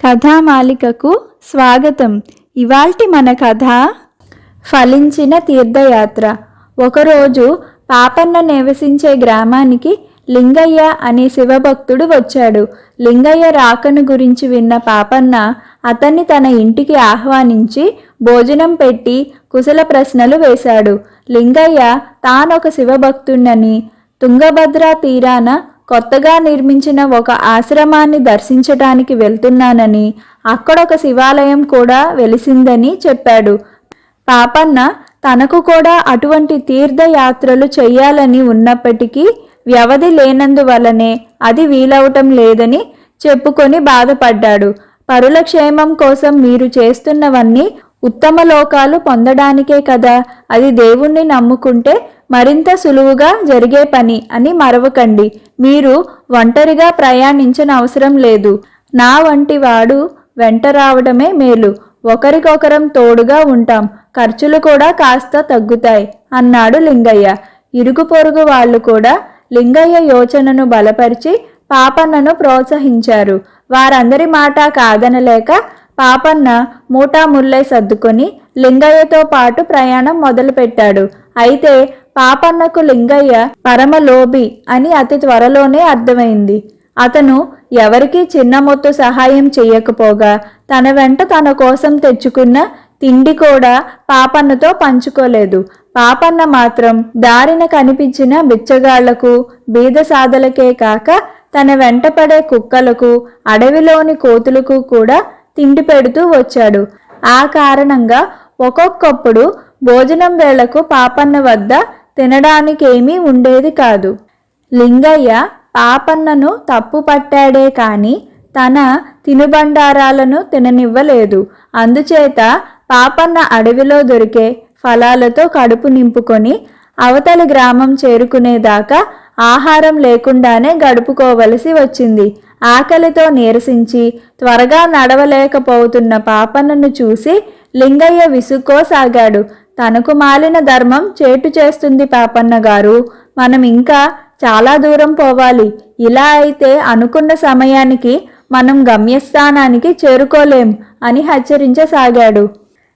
కథామాలికకు స్వాగతం. ఇవాల్టి మన కథ ఫలించిన తీర్థయాత్ర. ఒకరోజు పాపన్న నివసించే గ్రామానికి లింగయ్య అనే శివభక్తుడు వచ్చాడు. లింగయ్య రాకను గురించి విన్న పాపన్న అతన్ని తన ఇంటికి ఆహ్వానించి భోజనం పెట్టి కుశల ప్రశ్నలు వేశాడు. లింగయ్య తానొక శివభక్తుడని, తుంగభద్ర తీరాన కొత్తగా నిర్మించిన ఒక ఆశ్రమాన్ని దర్శించటానికి వెళ్తున్నానని, అక్కడొక శివాలయం కూడా వెలిసిందని చెప్పాడు. పాపన్న తనకు కూడా అటువంటి తీర్థయాత్రలు చెయ్యాలని ఉన్నప్పటికీ వ్యవధి లేనందువలనే అది వీలవటం లేదని చెప్పుకొని బాధపడ్డాడు. పరుల క్షేమం కోసం మీరు చేస్తున్నవన్నీ ఉత్తమ లోకాలు పొందడానికే కదా. అది దేవుణ్ణి నమ్ముకుంటే మరింత సులువుగా జరిగే పని అని మరవకండి. మీరు ఒంటరిగా ప్రయాణించనవసరం లేదు. నా వంటి వాడు వెంట రావడమే మేలు. ఒకరికొకరం తోడుగా ఉంటాం, ఖర్చులు కూడా కాస్త తగ్గుతాయి అన్నాడు లింగయ్య. ఇరుగు పొరుగు వాళ్ళు కూడా లింగయ్య యోచనను బలపరిచి పాపన్నను ప్రోత్సహించారు. వారందరి మాట కాదనలేక పాపన్న మూటా ముల్లై సర్దుకొని లింగయ్యతో పాటు ప్రయాణం మొదలుపెట్టాడు. అయితే పాపన్నకు లింగయ్య పరమలోభి అని అతి త్వరలోనే అర్థమైంది. అతను ఎవరికీ చిన్న మొత్తు సహాయం చెయ్యకపోగా తన వెంట తన కోసం తెచ్చుకున్న తిండి కూడా పాపన్నతో పంచుకోలేదు. పాపన్న మాత్రం దారిన కనిపించిన బిచ్చగాళ్లకు, బీదసాదలకే కాక తన వెంటపడే కుక్కలకు, అడవిలోని కోతులకు కూడా తిండి పెడుతూ వచ్చాడు. ఆ కారణంగా ఒక్కొక్కప్పుడు భోజనం వేళకు పాపన్న వద్ద తినడానికేమీ ఉండేది కాదు. లింగయ్య పాపన్నను తప్పు పట్టాడే కాని తన తినుబండారాలను తిననివ్వలేదు. అందుచేత పాపన్న అడవిలో దొరికే ఫలాలతో కడుపు నింపుకొని అవతలి గ్రామం చేరుకునేదాకా ఆహారం లేకుండానే గడుపుకోవలసి వచ్చింది. ఆకలితో నీరసించి త్వరగా నడవలేకపోతున్న పాపన్నను చూసి లింగయ్య విసుక్కోసాగాడు. తనకు మాలిన ధర్మం చేటు చేస్తుంది పాపన్న గారు. మనం ఇంకా చాలా దూరం పోవాలి. ఇలా అయితే అనుకున్న సమయానికి మనం గమ్యస్థానానికి చేరుకోలేం అని హెచ్చరించసాగాడు.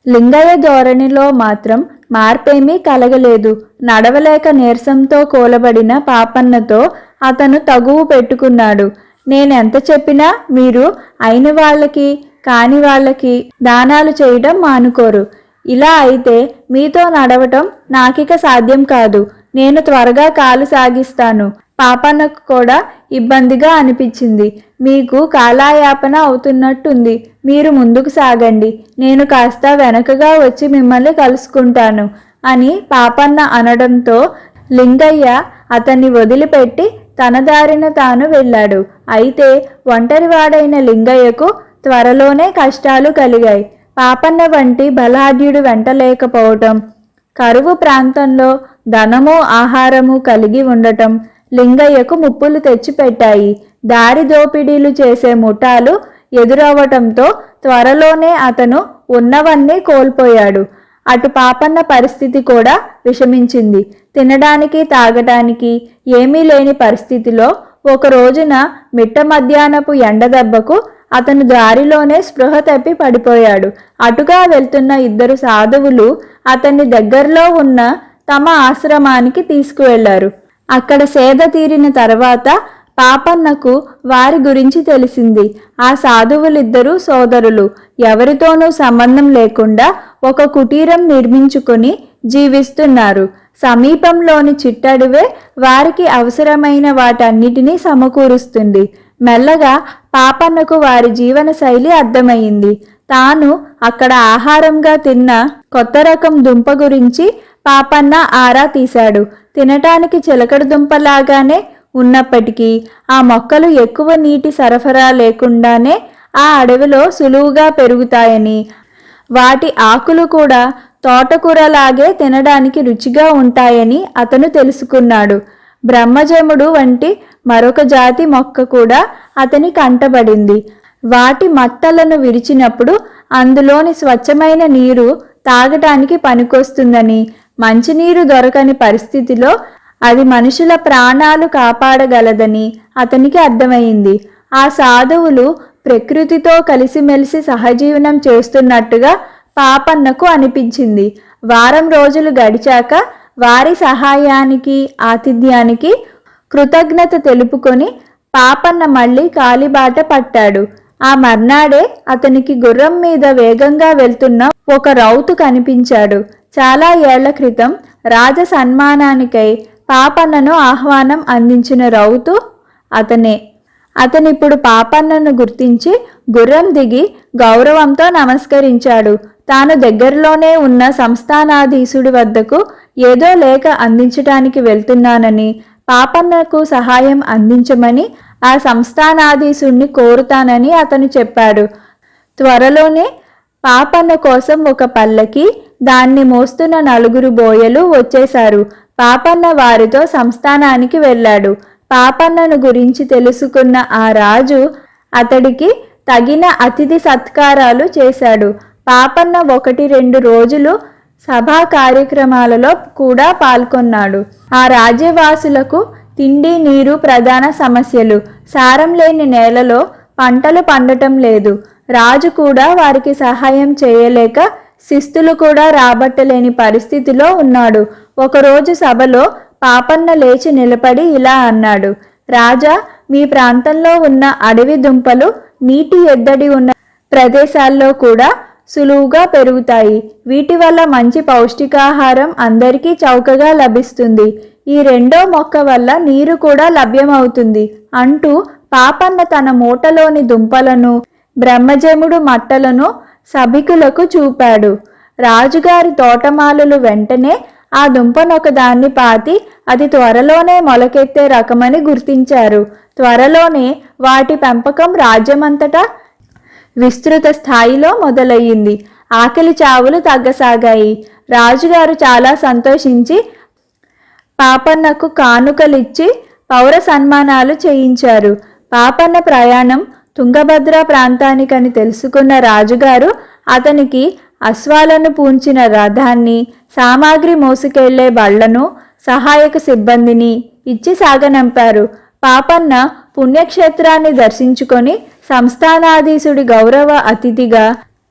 లింగయ్య ధోరణిలో మాత్రం మార్పేమీ కలగలేదు. నడవలేక నీరసంతో కూలబడిన పాపన్నతో అతను తగువు పెట్టుకున్నాడు. నేనెంత చెప్పినా మీరు అయిన వాళ్ళకి కాని వాళ్ళకి దానాలు చేయడం మానుకోరు. ఇలా అయితే మీతో నడవటం నాకిక సాధ్యం కాదు. నేను త్వరగా కాలు సాగిస్తాను. పాపన్నకు కూడా ఇబ్బందిగా అనిపించింది. మీకు కాలాయాపన అవుతున్నట్టుంది. మీరు ముందుకు సాగండి, నేను కాస్త వెనకగా వచ్చి మిమ్మల్ని కలుసుకుంటాను అని పాపన్న అనడంతో లింగయ్య అతన్ని వదిలిపెట్టి తన దారిన తాను వెళ్ళాడు. అయితే ఒంటరివాడైన లింగయ్యకు త్వరలోనే కష్టాలు కలిగాయి. పాపన్న వంటి బలాఢ్యుడు వెంటలేకపోవటం, కరువు ప్రాంతంలో ధనము ఆహారము కలిగి ఉండటం లింగయ్యకు ముప్పులు తెచ్చిపెట్టాయి. దారి దోపిడీలు చేసే ముఠాలు ఎదురవ్వటంతో త్వరలోనే అతను ఉన్నవన్నీ కోల్పోయాడు. అటు పాపన్న పరిస్థితి కూడా విషమించింది. తినడానికి తాగటానికి ఏమీ లేని పరిస్థితిలో ఒక రోజున మిట్ట మధ్యాహ్నపు ఎండదెబ్బకు అతను దారిలోనే స్పృహ తప్పి పడిపోయాడు. అటుగా వెళ్తున్న ఇద్దరు సాధువులు అతన్ని దగ్గరలో ఉన్న తమ ఆశ్రమానికి తీసుకువెళ్లారు. అక్కడ సేద తీరిన తర్వాత పాపన్నకు వారి గురించి తెలిసింది. ఆ సాధువులిద్దరూ సోదరులు. ఎవరితోనూ సంబంధం లేకుండా ఒక కుటీరం నిర్మించుకొని జీవిస్తున్నారు. సమీపంలోని చిట్టడివే వారికి అవసరమైన వాటన్నిటినీ సమకూరుస్తుంది. మెల్లగా పాపన్నకు వారి జీవన శైలి అర్థమయ్యింది. తాను అక్కడ ఆహారంగా తిన్న కొత్త రకం దుంప గురించి పాపన్న ఆరా తీశాడు. తినటానికి చిలకడ దుంపలాగానే ఉన్నప్పటికీ ఆ మొక్కలు ఎక్కువ నీటి సరఫరా లేకుండానే ఆ అడవిలో సులువుగా పెరుగుతాయని, వాటి ఆకులు కూడా తోటకూరలాగే తినడానికి రుచిగా ఉంటాయని అతను తెలుసుకున్నాడు. బ్రహ్మజముడు వంటి మరొక జాతి మొక్క కూడా అతని కంటబడింది. వాటి మట్టలను విరిచినప్పుడు అందులోని స్వచ్ఛమైన నీరు తాగటానికి పనికొస్తుందని, మంచినీరు దొరకని పరిస్థితిలో అది మనుషుల ప్రాణాలు కాపాడగలదని అతనికి అర్థమైంది. ఆ సాధువులు ప్రకృతితో కలిసిమెలిసి సహజీవనం చేస్తున్నట్టుగా పాపన్నకు అనిపించింది. వారం రోజులు గడిచాక వారి సహాయానికి ఆతిథ్యానికి కృతజ్ఞత తెలుపుకొని పాపన్న మళ్ళీ కాలిబాట పట్టాడు. ఆ మర్నాడే అతనికి గుర్రం మీద వేగంగా వెళ్తున్న ఒక రౌతు కనిపించాడు. చాలా ఏళ్ల క్రితం రాజ సన్మానానికై పాపన్నను ఆహ్వానం అందించిన రౌతు అతనే. అతనిప్పుడు పాపన్నను గుర్తించి గుర్రం దిగి గౌరవంతో నమస్కరించాడు. తాను దగ్గరలోనే ఉన్న సంస్థానాధీశుడి వద్దకు ఏదో లేఖ అందించటానికి వెళ్తున్నానని, పాపన్నకు సహాయం అందించమని ఆ సంస్థానాధీశుడిని కోరుతానని అతను చెప్పాడు. త్వరలోనే పాపన్న కోసం ఒక పల్లకి, దాన్ని మోస్తున్న 4 బోయలు వచ్చేశారు. పాపన్న వారితో సంస్థానానికి వెళ్ళాడు. పాపన్నను గురించి తెలుసుకున్న ఆ రాజు అతడికి తగిన అతిథి సత్కారాలు చేశాడు. పాపన్న 1-2 రోజులు సభా కార్యక్రమాలలో కూడా పాల్గొన్నాడు. ఆ రాజ్యవాసులకు తిండి నీరు ప్రధాన సమస్యలు. సారం లేని నేలలో పంటలు పండటం లేదు. రాజు కూడా వారికి సహాయం చేయలేక శిస్తులు కూడా రాబట్టలేని పరిస్థితిలో ఉన్నాడు. ఒకరోజు సభలో పాపన్న లేచి నిలబడి ఇలా అన్నాడు: రాజా, మీ ప్రాంతంలో ఉన్న అడవి దుంపలు నీటి ఎద్దడి ఉన్న ప్రదేశాల్లో కూడా సులువుగా పెరుగుతాయి. వీటి వల్ల మంచి పౌష్టికాహారం అందరికీ చౌకగా లభిస్తుంది. ఈ రెండో మొక్క వల్ల నీరు కూడా లభ్యమవుతుంది అంటూ పాపన్న తన మూటలోని దుంపలను, బ్రహ్మజముడు మట్టలను సభికులకు చూపాడు. రాజుగారి తోటమాలులు వెంటనే ఆ దుంపనొకదాన్ని పాతి అది త్వరలోనే మొలకెత్తే రకమని గుర్తించారు. త్వరలోనే వాటి పెంపకం రాజ్యమంతటా విస్తృత స్థాయిలో మొదలయ్యింది. ఆకలి చావులు తగ్గసాగాయి. రాజుగారు చాలా సంతోషించి పాపన్నకు కానుకలిచ్చి పౌర సన్మానాలు చేయించారు. పాపన్న ప్రయాణం తుంగభద్ర ప్రాంతానికని తెలుసుకున్న రాజుగారు అతనికి అశ్వాలను పూంచిన రథాన్ని, సామాగ్రి మోసుకెళ్లే బళ్లను, సహాయక సిబ్బందిని ఇచ్చి సాగనంపారు. పాపన్న పుణ్యక్షేత్రాన్ని దర్శించుకొని సంస్థానాధీశుడి గౌరవ అతిథిగా,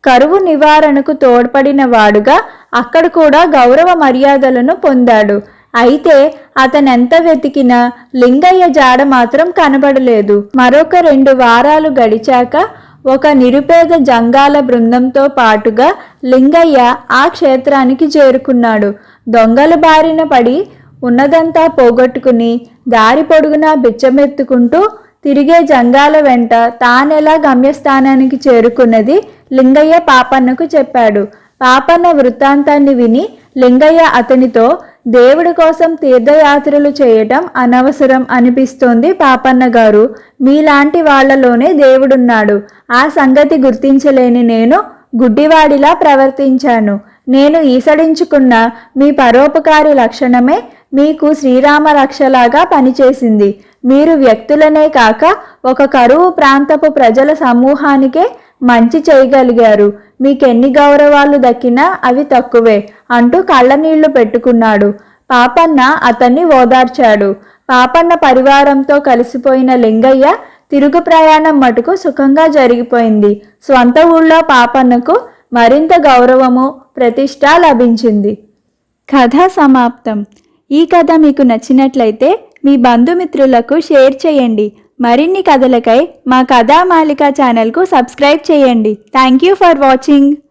కరువు నివారణకు తోడ్పడిన వాడుగా అక్కడ కూడా గౌరవ మర్యాదలను పొందాడు. అయితే అతనెంత వెతికినా లింగయ్య జాడ మాత్రం కనబడలేదు. మరొక 2 వారాలు గడిచాక ఒక నిరుపేద జంగాల బృందంతో పాటుగా లింగయ్య ఆ క్షేత్రానికి చేరుకున్నాడు. దొంగల బారిన పడి ఉన్నదంతా పోగొట్టుకుని దారి పొడుగునా బిచ్చమెత్తుకుంటూ తిరిగే జంగాల వెంట తానెలా గమ్యస్థానానికి చేరుకున్నది లింగయ్య పాపన్నకు చెప్పాడు. పాపన్న వృత్తాంతాన్ని విని లింగయ్య అతనితో, దేవుడి కోసం తీర్థయాత్రలు చేయటం అనవసరం అనిపిస్తోంది పాపన్న గారు. మీలాంటి వాళ్లలోనే దేవుడున్నాడు. ఆ సంగతి గుర్తించలేని నేను గుడ్డివాడిలా ప్రవర్తించాను. నేను ఈసడించుకున్న మీ పరోపకారి లక్షణమే మీకు శ్రీరామ రక్షలాగా పనిచేసింది. మీరు వ్యక్తులనే కాక ఒక కరువు ప్రాంతపు ప్రజల సమూహానికే మంచి చేయగలిగారు. మీకెన్ని గౌరవాలు దక్కినా అవి తక్కువే అంటూ కళ్ళనీళ్లు పెట్టుకున్నాడు. పాపన్న అతన్ని ఓదార్చాడు. పాపన్న పరివారంతో కలిసిపోయిన లింగయ్య తిరుగు ప్రయాణం మటుకు సుఖంగా జరిగిపోయింది. స్వంత ఊళ్ళో పాపన్నకు మరింత గౌరవము, ప్రతిష్ట లభించింది. కథ సమాప్తం. ఈ కథ మీకు నచ్చినట్లయితే మీ బంధుమిత్రులకు షేర్ చేయండి. మరిన్ని కథలకై మా కథామాలిక ఛానల్కు సబ్స్క్రైబ్ చేయండి. Thank you for watching.